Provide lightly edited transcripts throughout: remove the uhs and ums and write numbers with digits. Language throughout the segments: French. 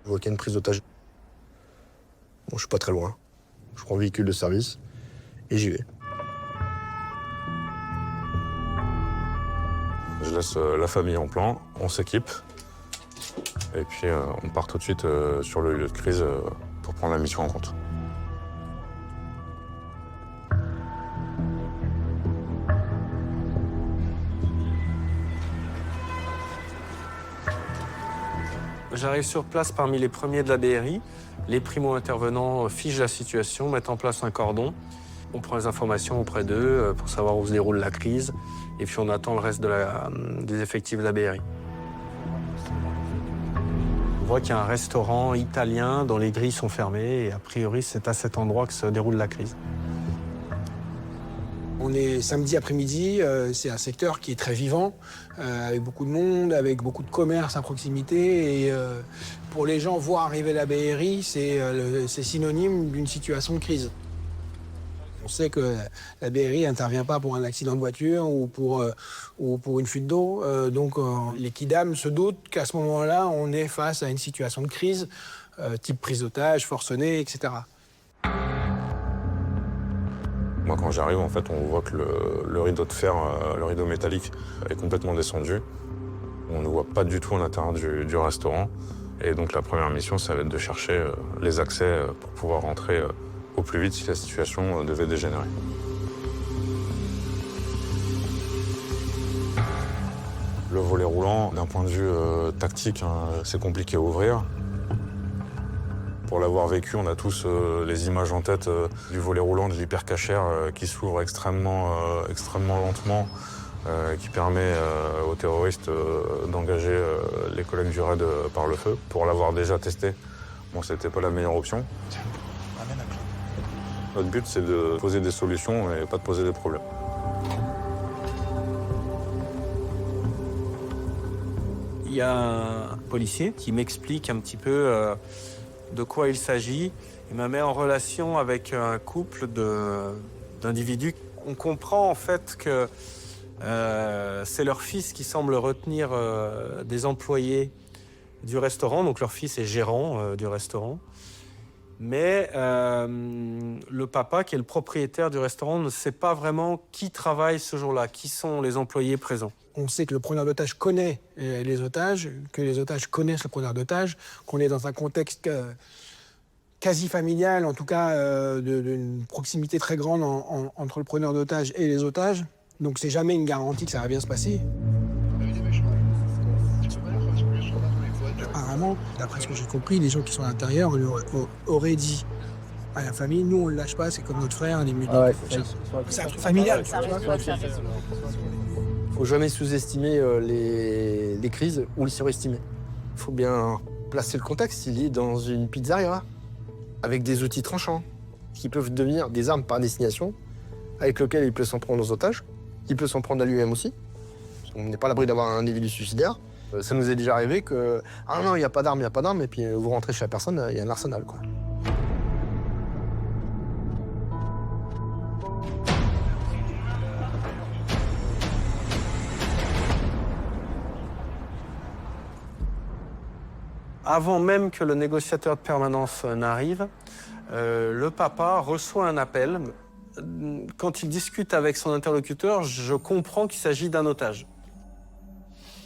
Je vois qu'il y a une prise d'otage. Bon, je suis pas très loin. Je prends le véhicule de service et j'y vais. Je laisse la famille en plan, on s'équipe. Et puis on part tout de suite sur le lieu de crise pour prendre la mission en compte. J'arrive sur place parmi les premiers de la BRI. Les primo-intervenants figent la situation, mettent en place un cordon. On prend les informations auprès d'eux pour savoir où se déroule la crise. Et puis on attend le reste des effectifs de la BRI. On voit qu'il y a un restaurant italien dont les grilles sont fermées. Et a priori, c'est à cet endroit que se déroule la crise. On est samedi après-midi, c'est un secteur qui est très vivant, avec beaucoup de monde, avec beaucoup de commerces à proximité. Et pour les gens, voir arriver la BRI, c'est synonyme d'une situation de crise. On sait que la BRI n'intervient pas pour un accident de voiture ou pour une fuite d'eau. Donc les Kidam se doutent qu'à ce moment-là, on est face à une situation de crise, type prise d'otage, forcenée, etc. Moi, quand j'arrive, en fait, on voit que le rideau de fer, le rideau métallique, est complètement descendu. On ne voit pas du tout à l'intérieur du restaurant. Et donc, la première mission, ça va être de chercher les accès pour pouvoir rentrer au plus vite si la situation devait dégénérer. Le volet roulant, d'un point de vue tactique, c'est compliqué à ouvrir. Pour l'avoir vécu, on a tous les images en tête du volet roulant de l'hypercachère qui s'ouvre extrêmement lentement, qui permet aux terroristes d'engager les collègues du raid par le feu. Pour l'avoir déjà testé, bon, c'était pas la meilleure option. Notre but, c'est de poser des solutions et pas de poser des problèmes. Il y a un policier qui m'explique un petit peu de quoi il s'agit. Il me met en relation avec un couple d'individus. On comprend en fait que c'est leur fils qui semble retenir des employés du restaurant. Donc leur fils est gérant du restaurant. Mais le papa, qui est le propriétaire du restaurant, ne sait pas vraiment qui travaille ce jour-là, qui sont les employés présents. On sait que le preneur d'otages connaît les otages, que les otages connaissent le preneur d'otages, qu'on est dans un contexte quasi familial, en tout cas d'une proximité très grande entre le preneur d'otages et les otages. Donc c'est jamais une garantie que ça va bien se passer. Apparemment, d'après ce que j'ai compris, les gens qui sont à l'intérieur auraient dit à la famille, nous on le lâche pas, c'est comme notre frère, on est mieux. C'est un truc familial. Faut jamais sous-estimer les crises ou les surestimer. Il faut bien placer le contexte. Il est dans une pizzeria avec des outils tranchants qui peuvent devenir des armes par destination avec lesquelles il peut s'en prendre aux otages. Il peut s'en prendre à lui-même aussi. On n'est pas à l'abri d'avoir un individu suicidaire. Ça nous est déjà arrivé que « Ah non, il n'y a pas d'arme, et puis vous rentrez chez la personne, il y a un arsenal, quoi. Avant même que le négociateur de permanence n'arrive, le papa reçoit un appel. Quand il discute avec son interlocuteur, je comprends qu'il s'agit d'un otage.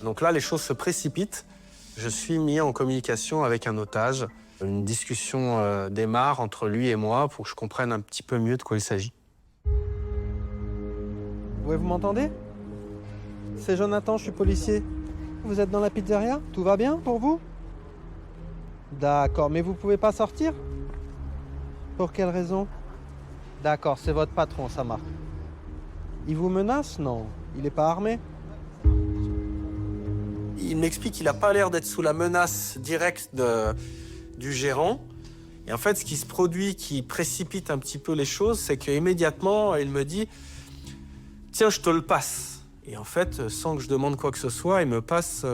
Donc là, les choses se précipitent. Je suis mis en communication avec un otage. Une discussion démarre entre lui et moi pour que je comprenne un petit peu mieux de quoi il s'agit. Ouais, vous m'entendez? C'est Jonathan, je suis policier. Vous êtes dans la pizzeria? Tout va bien pour vous? D'accord, mais vous pouvez pas sortir? Pour quelle raison? D'accord, c'est votre patron, ça marche. Il vous menace? Non. Il n'est pas armé? Il m'explique qu'il n'a pas l'air d'être sous la menace directe du gérant. Et en fait, ce qui se produit, qui précipite un petit peu les choses, c'est qu'immédiatement, il me dit « Tiens, je te le passe ». Et en fait, sans que je demande quoi que ce soit, il me passe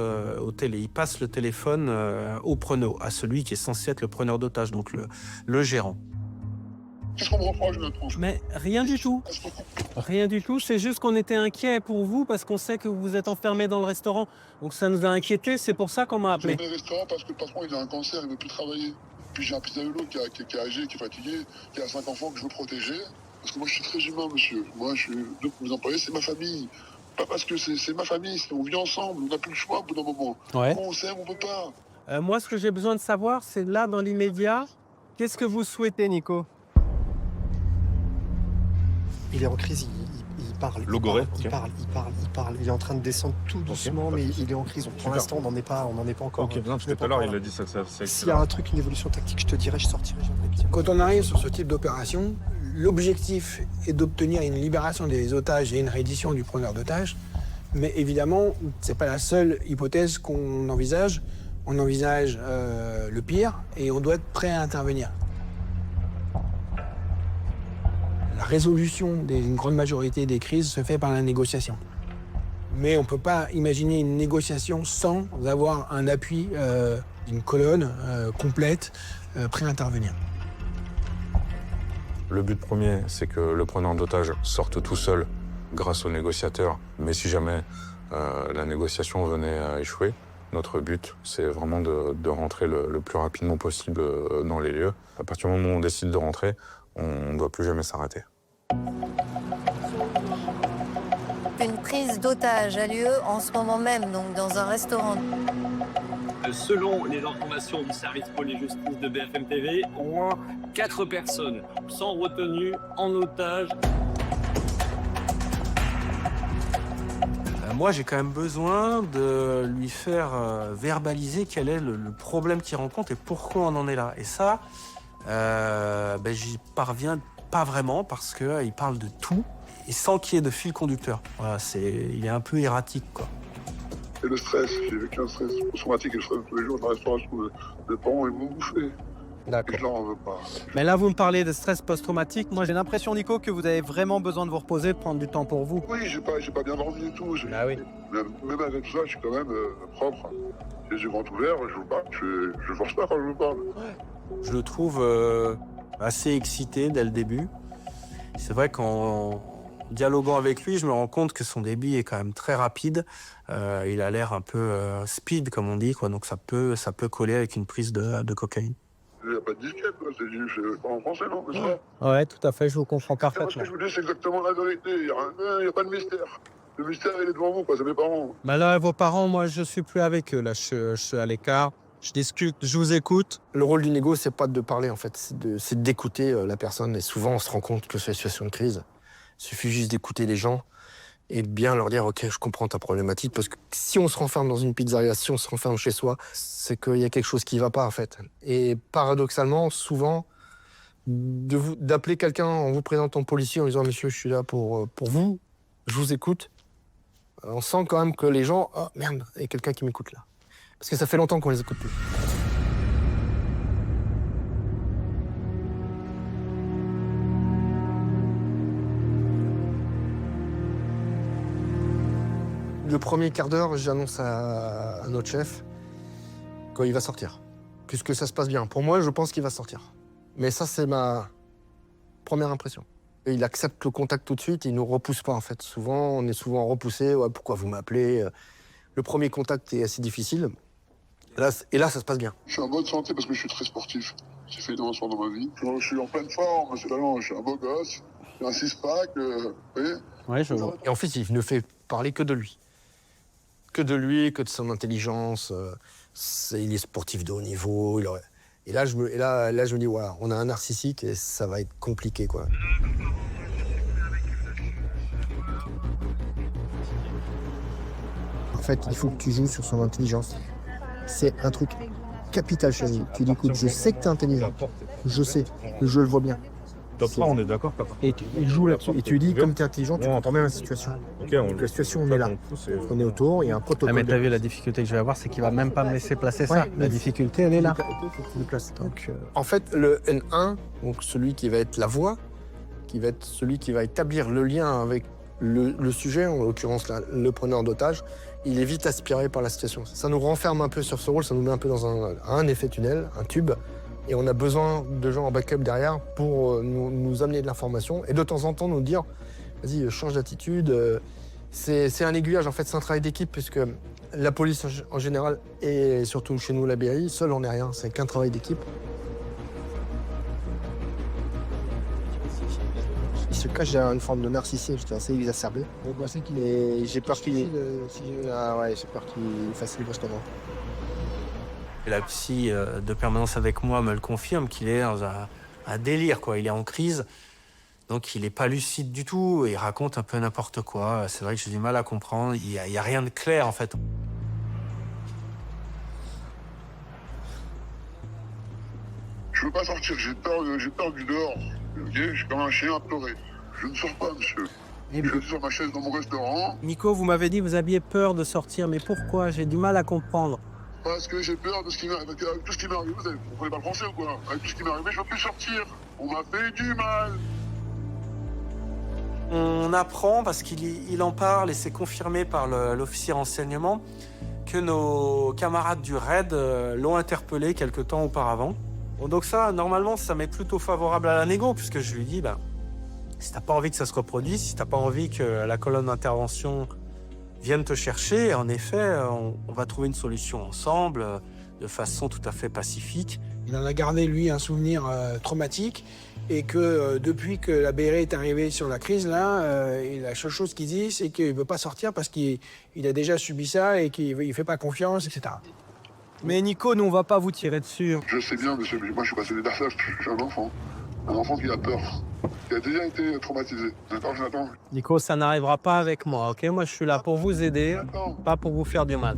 il passe le téléphone au preneur, à celui qui est censé être le preneur d'otage, donc le gérant. Qu'est-ce qu'on me reproche maintenant? Mais rien du tout. Rien du tout, c'est juste qu'on était inquiet pour vous parce qu'on sait que vous êtes enfermé dans le restaurant. Donc ça nous a inquiétés, c'est pour ça qu'on m'a J'ai appelé. ouvert le restaurant parce que le patron il a un cancer, il ne veut plus travailler. Puis j'ai un petit vélo qui est âgé, qui est fatigué, qui a 5 enfants que je veux protéger. Parce que moi je suis très humain, monsieur. Moi je suis. Donc mes employés, c'est ma famille. Pas parce que c'est ma famille, on vit ensemble, on n'a plus le choix au bout d'un moment. Ouais. On s'aime, on peut pas. Moi, ce que j'ai besoin de savoir, c'est là, dans l'immédiat, qu'est-ce que vous souhaitez, Nico? Il est en crise, il parle. Logoré, il parle. Il est en train de descendre tout doucement, mais il est en crise. Pour l'instant, on n'en est pas encore. Ok, non, parce que tout à l'heure, il a dit ça. S'il y a un truc, une évolution tactique, je te dirai, je sortirai jamais. Quand on arrive sur ce type d'opération, l'objectif est d'obtenir une libération des otages et une reddition du preneur d'otages. Mais évidemment, c'est pas la seule hypothèse qu'on envisage. On envisage le pire et on doit être prêt à intervenir. La résolution d'une grande majorité des crises se fait par la négociation. Mais on ne peut pas imaginer une négociation sans avoir un appui d'une colonne complète prêt à intervenir. Le but premier, c'est que le preneur d'otage sorte tout seul grâce aux négociateurs. Mais si jamais la négociation venait à échouer, notre but, c'est vraiment de rentrer le plus rapidement possible dans les lieux. À partir du moment où on décide de rentrer, on ne doit plus jamais s'arrêter. Une prise d'otage a lieu en ce moment même, donc dans un restaurant. Selon les informations du service police-justice de BFM TV, au moins 4 personnes sont retenues en otage. Moi, j'ai quand même besoin de lui faire verbaliser quel est le problème qu'il rencontre et pourquoi on en est là. Et ça, j'y parviens pas vraiment parce qu'il parle de tout et sans qu'il y ait de fil conducteur. Voilà, il est un peu erratique, quoi. Et le stress, j'ai vécu un stress post-traumatique et le stress tous les jours dans la restauration. Les parents, ils m'ont bouffé. Et D'accord. je leur en veux pas. Mais là, vous me parlez de stress post-traumatique. Moi, j'ai l'impression, Nico, que vous avez vraiment besoin de vous reposer, de prendre du temps pour vous. Oui, j'ai pas bien dormi et tout. Ah oui. Même avec tout ça, je suis quand même propre. Les yeux grands ouverts, je vous parle, je force pas quand je vous parle. Je le trouve assez excité dès le début. C'est vrai qu'en dialoguant avec lui, je me rends compte que son débit est quand même très rapide. Il a l'air un peu speed, comme on dit, quoi. Donc ça peut coller avec une prise de cocaïne. Il n'y a pas de disquette, c'est pas en français, non, c'est ça? Ouais, tout à fait, je vous comprends Moi, ce parfaitement. que je vous dis, c'est exactement la vérité. Il n'y a pas de mystère. Le mystère, il est devant vous, quoi, c'est mes parents. Bah là, vos parents, moi, je suis plus avec eux. Là, je suis à l'écart. Je discute, je vous écoute. Le rôle du négo, c'est pas de parler, en fait, c'est d'écouter la personne. Et souvent, on se rend compte que c'est une situation de crise. Il suffit juste d'écouter les gens et de bien leur dire « Ok, je comprends ta problématique ». Parce que si on se renferme dans une pizzeria, si on se renferme chez soi, c'est qu'il y a quelque chose qui ne va pas, en fait. Et paradoxalement, souvent, d'appeler quelqu'un en vous présentant policier, en disant « Monsieur, je suis là pour vous, je vous écoute », on sent quand même que les gens « Oh merde, il y a quelqu'un qui m'écoute là ». Parce que ça fait longtemps qu'on les écoute plus. Le premier quart d'heure, j'annonce à notre chef qu'il va sortir. Puisque ça se passe bien. Pour moi, je pense qu'il va sortir. Mais ça, c'est ma première impression. Et il accepte le contact tout de suite, il ne nous repousse pas en fait. Souvent, on est souvent repoussé. Ouais, pourquoi vous m'appelez? Le premier contact est assez difficile. Et là, ça se passe bien. Je suis en bonne santé parce que je suis très sportif. J'ai fait énormément de sport dans ma vie. Je suis en pleine forme, c'est là, je suis un beau gosse. J'ai un six-pack, vous voyez? Ouais, je vois. Et en fait, il ne fait parler que de lui. Que de lui, que de son intelligence. Il est sportif de haut niveau. Et là, je me dis, ouais, on a un narcissique et ça va être compliqué, quoi. En fait, il faut que tu joues sur son intelligence. C'est un truc capital chez lui. Tu dis, écoute, je sais que t'es intelligent. Je sais, je le vois bien. Top 3, on est d'accord, papa. Et il joue là-dessus. Et tu lui dis, comme t'es intelligent, tu comprends bien la situation. Ok, La situation, on est là. On est autour, il y a un protocole. Ah, mais t'as vu, la difficulté que je vais avoir, c'est qu'il va même pas me laisser placer ça. Ouais, La difficulté, elle est là. Donc, En fait, le N1, donc celui qui va être la voix, qui va être celui qui va établir le lien avec le sujet, en l'occurrence le preneur d'otage, il est vite aspiré par la situation. Ça nous renferme un peu sur ce rôle, ça nous met un peu dans un effet tunnel, un tube, Et on a besoin de gens en backup derrière pour nous amener de l'information et de temps en temps nous dire vas-y, change d'attitude. C'est un aiguillage, en fait, c'est un travail d'équipe puisque la police en général et surtout chez nous, la BRI, seul on n'est rien, c'est qu'un travail d'équipe. Il se cache derrière une forme de narcissisme, j'étais assez exacerbé. Et j'ai peur qu'il fasse le brusquement. Et la psy de permanence avec moi me le confirme qu'il est dans un délire, quoi. Il est en crise, donc il n'est pas lucide du tout et il raconte un peu n'importe quoi. C'est vrai que j'ai du mal à comprendre. Il y a rien de clair, en fait. Je veux pas sortir, j'ai peur du dehors. Ok, je suis comme un chien à pleurer. Je ne sors pas, monsieur. Je suis sur ma chaise dans mon restaurant. Nico, vous m'avez dit que vous aviez peur de sortir, mais pourquoi? J'ai du mal à comprendre. Parce que j'ai peur de ce qui m'est arrivé. Avec tout ce qui m'est arrivé, vous comprenez pas le français ou quoi? Avec tout ce qui m'est arrivé, je ne peux plus sortir. On m'a fait du mal. On apprend, parce qu'il en parle et c'est confirmé par l'officier renseignement, que nos camarades du RAID l'ont interpellé quelque temps auparavant. Bon, donc ça, normalement, ça m'est plutôt favorable à la négo, puisque je lui dis, si t'as pas envie que ça se reproduise, si t'as pas envie que la colonne d'intervention vienne te chercher, en effet, on va trouver une solution ensemble, de façon tout à fait pacifique. Il en a gardé, lui, un souvenir traumatique et que depuis que la BRI est arrivée sur la crise, là, et la seule chose qu'il dit, c'est qu'il ne veut pas sortir parce qu'il a déjà subi ça et qu'il ne fait pas confiance, etc. Mais Nico, nous, on va pas vous tirer dessus. Je sais bien, monsieur, mais moi, je suis passé des je suis un enfant. Un enfant qui a peur. Qui a déjà été traumatisé. D'accord, Jonathan? Nico, ça n'arrivera pas avec moi, ok? Moi, je suis là pour vous aider, pas pour vous faire du mal.